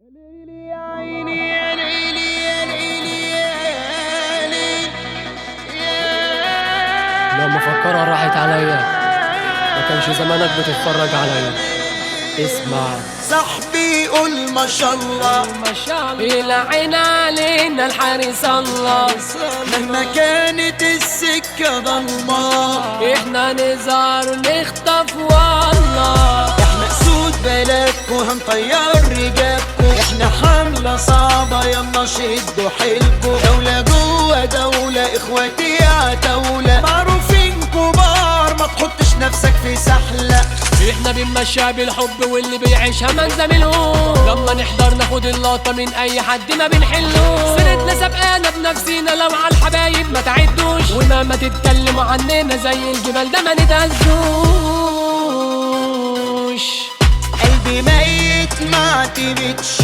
لما فكرها راحت عليا، ما كانش زمانك بتتفرج عليا. اسمع صاحبي يقول ما شاء الله ما شاء الله، يلعن علينا الحارس الله. مهما كانت السكة ضلمة احنا نزار نخطف والله. احنا اسود بلدكو هنطير رجابكو، احنا حملة صعبة يلا شدوا حيلكو. دولة جوا دولة اخواتي عتاولة، معروفين كبار ما تحطش نفسك في سحلة. احنا بنمشيها بالحب واللي بيعيشها ما نزاملهوش. لما نحضر ناخد اللقطة من اي حد ما بنحلوش. سنتنا سابقانا بنفسينا لو على الحبايب ما تعدوش. ومهما تتكلموا عننا زي الجبال ده ما نتهزوش. قلبي ميت ما اعتمدش،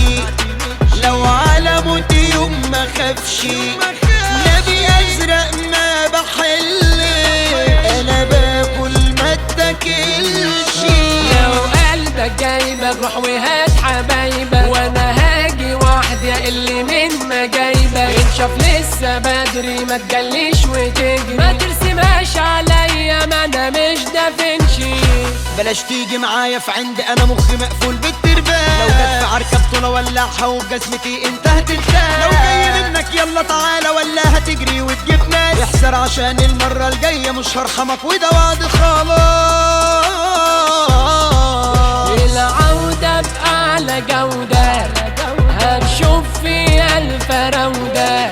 لو على موت يوم ما خافش. نبي ازرق ما بحل، انا باكل ما اتاكلش. لو قلبك جايبك روح وهات حبايبك، وانا هاجي وحدي اللي من ما جايبك. انشف لسه بدري ما تجليش وتجري، ما ترسمهاش عليا ما انا مش دافنشي. بلاش تيجي معايا في عندي انا مخي مقفول بالتربان. لو جت في عركة بطولة ولعها وبجزمتي انت هتنتهي. لو جاي منك يلا تعالى ولا هتجري وتجيب ناس. احذر عشان المرة الجاية مش هرحمك وده وعد خلاص. العودة بأعلى جودة هتشوف فيها الفراودة،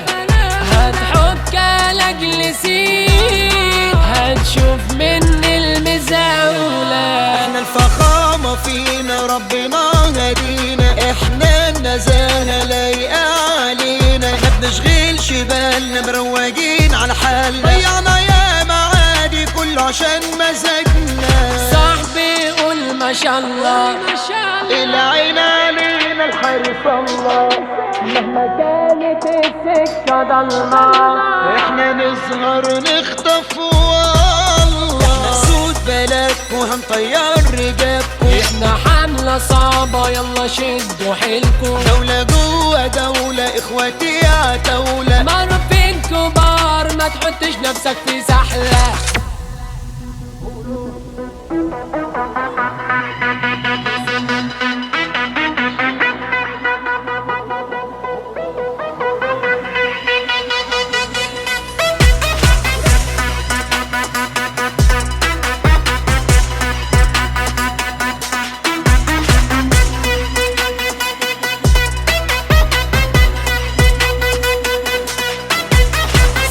هتحك لاجل سين هتشوف مني المزاولة. احنا الفخامة فينا ربنا هدينا، احنا النزاهة لايقة علينا. ما بنشغلش بالنا مروجين على حالنا، ضيعنا يا معادي كله عشان مزاجنا. صاحبي قول ما شاء الله، العين علينا الحارس الله. مهما كانت السكة ضلمة احنا نسهر نخطف والله. احنا سود بلدكو هنطير رجابكو، احنا حملة صعبة يلا شدوا حيلكو. دولة جوا دولة اخواتي عتاولة، معروفين كبار ما تحطش نفسك في سحلة.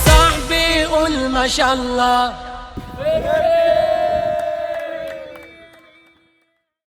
صاحبي قول ما شاء الله.